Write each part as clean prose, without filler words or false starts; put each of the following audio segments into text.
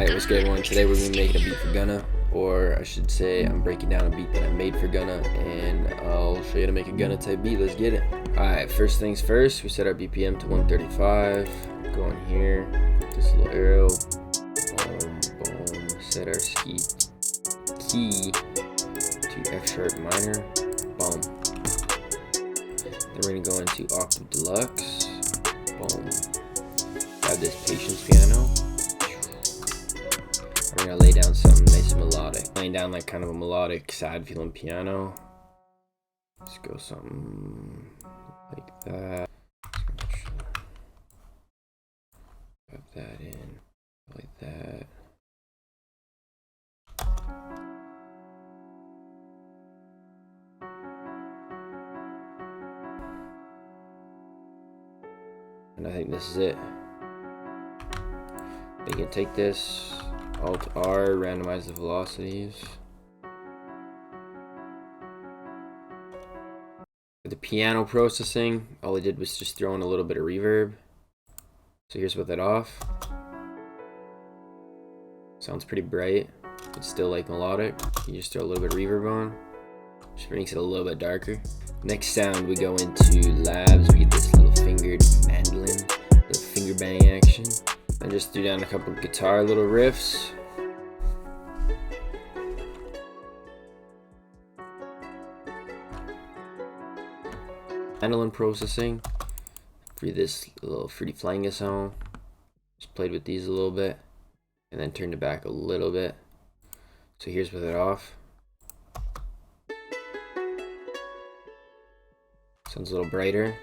Alright, what's good everyone? Today we're going to be making a beat for Gunna, or I should say I'm breaking down a beat that I made for Gunna, and I'll show you how to make a Gunna type beat. Let's get it. Alright, first things first, we set our BPM to 135, go in here, this little arrow, boom, boom, set our key to F sharp minor, boom. Then we're going to go into octave deluxe, boom. Grab this patience piano. We're going to lay down something nice and melodic. Laying down like kind of a melodic, sad feeling piano. Let's go something like that. Put that in like that. And I think this is it. You can take this, Alt R, randomize the velocities. For the piano processing, all I did was just throw in a little bit of reverb. So here's with it off. Sounds pretty bright, but still like melodic. You just throw a little bit of reverb on, just makes it a little bit darker. Next sound, we go into labs. We get this little fingered mandolin, little finger bang action. I just threw down a couple of guitar little riffs. Mandolin processing for this little fruity flanger song. Just played with these a little bit and then turned it back a little bit. So here's with it off. Sounds a little brighter.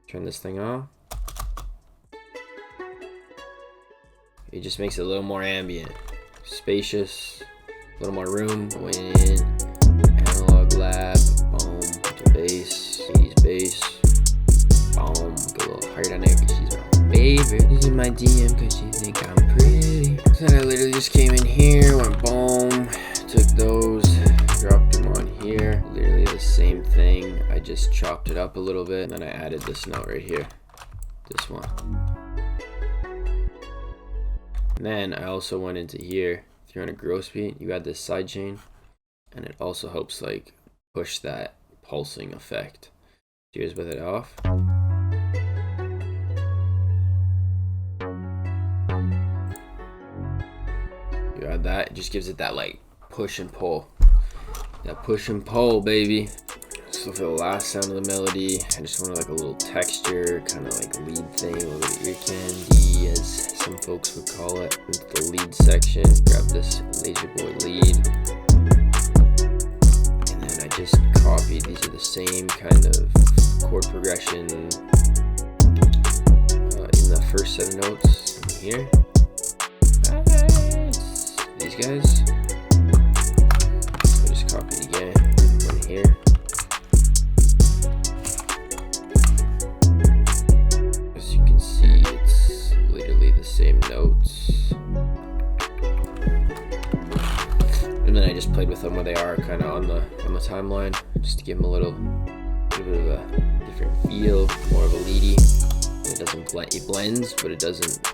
Turn this thing off. It just makes it a little more ambient, spacious, a little more room. Go in, analog lab, boom, to bass, 80s bass, boom, go a little hard on it because she's my favorite. This is my DM because she think I'm pretty. So then I literally just came in here, went boom, took those, dropped them on here. Literally the same thing, I just chopped it up a little bit, and then I added this note right here, this one. And then I also went into here, if you're on a gross beat, you add this sidechain, and it also helps like push that pulsing effect. Here's with it off. You add that, it just gives it that like push and pull. That push and pull, baby. So for the last sound of the melody, I just wanted like a little texture, kind of like lead thing, a little bit of ear candy, as some folks would call it. Into the lead section, grab this Laser Boy lead, and then I just copied. These are the same kind of chord progression in the first set of notes in here. These guys. So I just copied again, one here. Same notes, and then I just played with them where they are kind of on the timeline, just to give them a little bit of a different feel, more of a leady. It doesn't blend, it blends, but it doesn't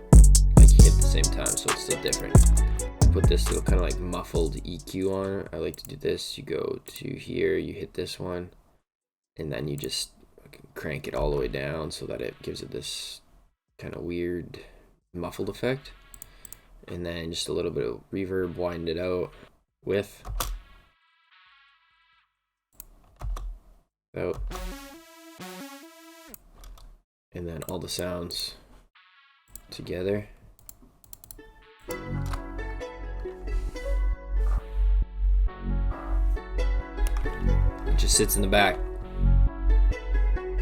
like hit at the same time, so it's still different. I put this little kind of like muffled EQ on it. I like to do this. You go to here, you hit this one, and then you just crank it all the way down so that it gives it this kind of weird muffled effect, and then just a little bit of reverb, wind it out with out, and then all the sounds together. It just sits in the back,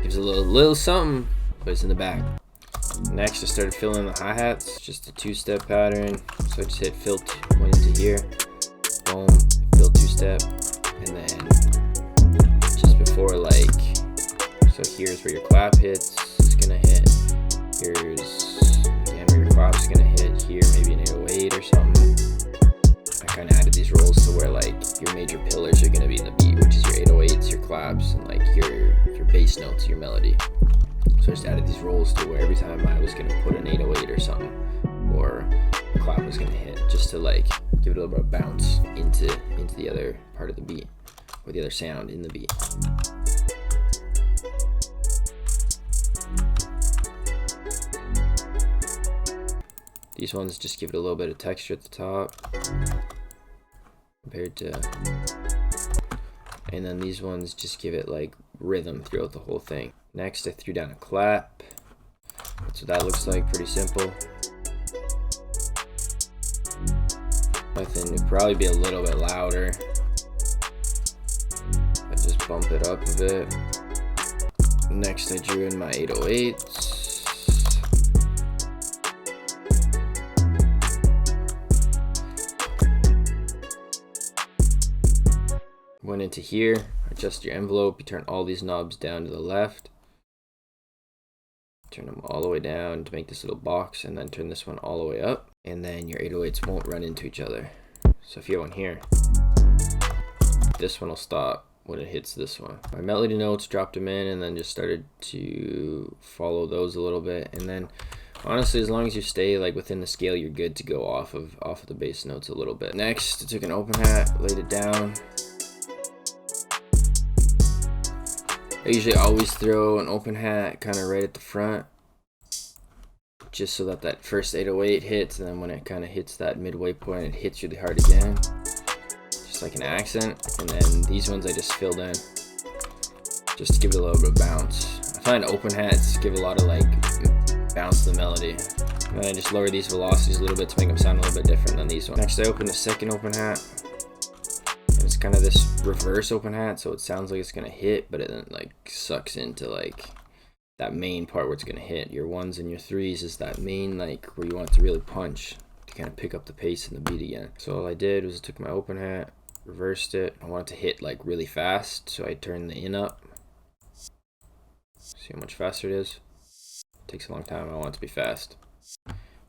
gives a little something, but it's in the back. Next, I started filling the hi-hats, just a two-step pattern. So I just hit fill, went into here, boom, fill two-step, and then just before like, so here's where your clap hits, it's gonna hit. Here's again where your clap's gonna hit. Here, maybe an 808 or something. I kind of added these rolls to where like your major pillars are gonna be in the beat, which is your 808s, your claps, and like your bass notes, your melody. So I just added these rolls to where every time I was going to put an 808 or something, clap was gonna hit, just to like give it a little bit of bounce into the other part of the beat, or the other sound in the beat. These ones just give it a little bit of texture at the top compared to, and then these ones just give it like rhythm throughout the whole thing. Next, I threw down a clap. That's what that looks like, pretty simple. Nothing, it'd probably be a little bit louder. I just bump it up a bit. Next, I drew in my 808s. Went into here, adjust your envelope, you turn all these knobs down to the left. Turn them all the way down to make this little box, and then turn this one all the way up, and then your 808s won't run into each other. So if you have one here, this one will stop when it hits this one. My melody notes, dropped them in, and then just started to follow those a little bit. And then honestly, as long as you stay like within the scale, you're good to go off of the bass notes a little bit. Next, I took an open hat, laid it down. I usually always throw an open hat kind of right at the front, just so that that first 808 hits, and then when it kind of hits that midway point, it hits really hard again, just like an accent. And then these ones I just filled in, just to give it a little bit of bounce. I find open hats give a lot of like bounce to the melody. And then I just lower these velocities a little bit to make them sound a little bit different than these ones. Next, I open the second open hat. It's kind of this reverse open hat, so it sounds like it's gonna hit, but it then like sucks into like that main part where it's gonna hit. Your ones and your threes is that main, like where you want it to really punch to kind of pick up the pace and the beat again. So all I did was I took my open hat, reversed it. I want it to hit like really fast, so I turned the in up. See how much faster it is? It takes a long time. I want it to be fast,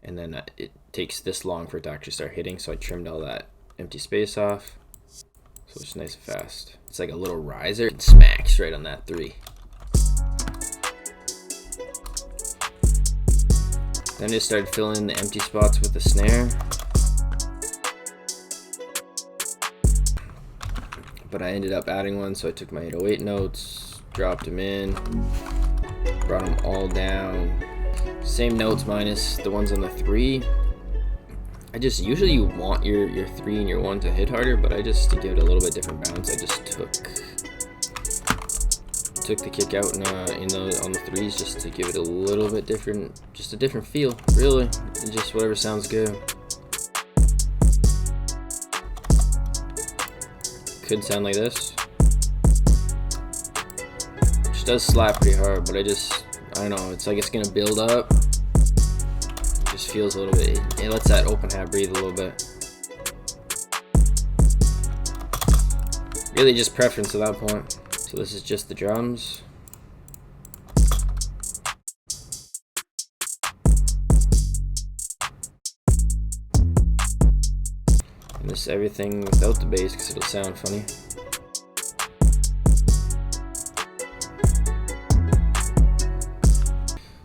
and then it takes this long for it to actually start hitting. So I trimmed all that empty space off. So it's nice and fast. It's like a little riser. It smacks right on that 3. Then I just started filling in the empty spots with the snare. But I ended up adding one, so I took my 808 notes, dropped them in, brought them all down. Same notes minus the ones on the 3. I just, usually you want your 3 and your 1 to hit harder, but I just, to give it a little bit different bounce, I just took the kick out on the 3s just to give it a little bit different, just a different feel, really. And just whatever sounds good. Could sound like this. Which does slap pretty hard, but I don't know, it's like it's gonna build up. Just feels a little bit, it lets that open hat breathe a little bit. Really just preference at that point. So this is just the drums. And this is everything without the bass because it'll sound funny.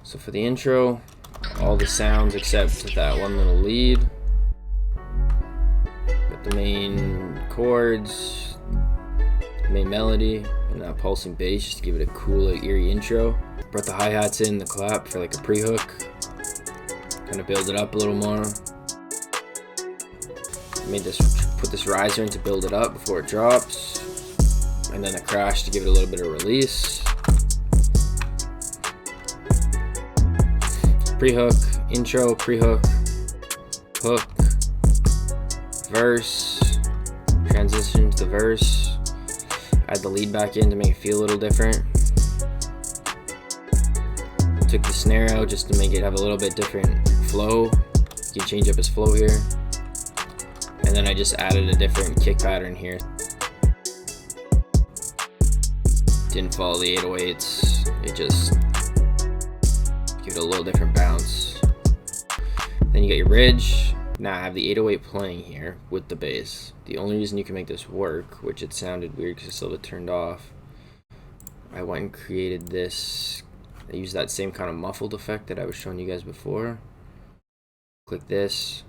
So for the intro, all the sounds except that one little lead. Got the main chords, the main melody, and that pulsing bass just to give it a cool, like, eerie intro. Brought the hi-hats in, the clap for like a pre-hook. Kind of build it up a little more. Put this riser in to build it up before it drops. And then a crash to give it a little bit of release. Pre-hook, intro, pre-hook, hook, verse, transition to the verse, add the lead back in to make it feel a little different. Took the snare out just to make it have a little bit different flow. You can change up his flow here. And then I just added a different kick pattern here. Didn't follow the 808s, it just give it a little different bounce. Then you got your bridge. Now I have the 808 playing here with the bass. The only reason you can make this work, which it sounded weird because I still had it turned off, I went and created this. I used that same kind of muffled effect that I was showing you guys before. Click this,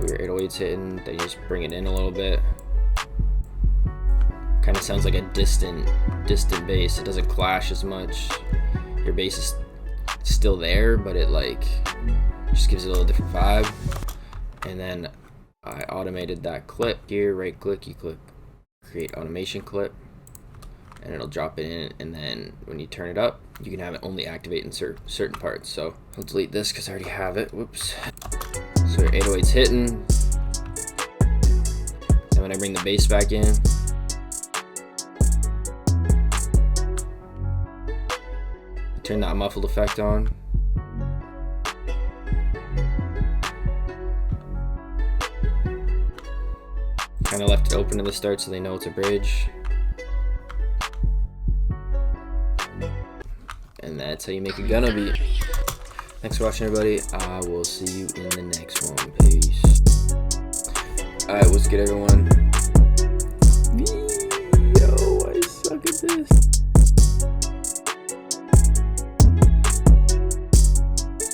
So your 808's hitting, then you just bring it in a little bit. Kind of sounds like a distant bass. It doesn't clash as much. Your bass is still there, but it like just gives it a little different vibe. And then I automated that clip here. Right click, you click create automation clip, and it'll drop it in. And then when you turn it up, you can have it only activate in certain parts. So I'll delete this because I already have it. Whoops. So your 808's hitting. Then when I bring the bass back in, turn that muffled effect on. Kind of left it open to the start so they know it's a bridge. And that's how you make a Gunna beat. Thanks for watching, everybody. I will see you in the next one. Peace. Alright, what's good, everyone?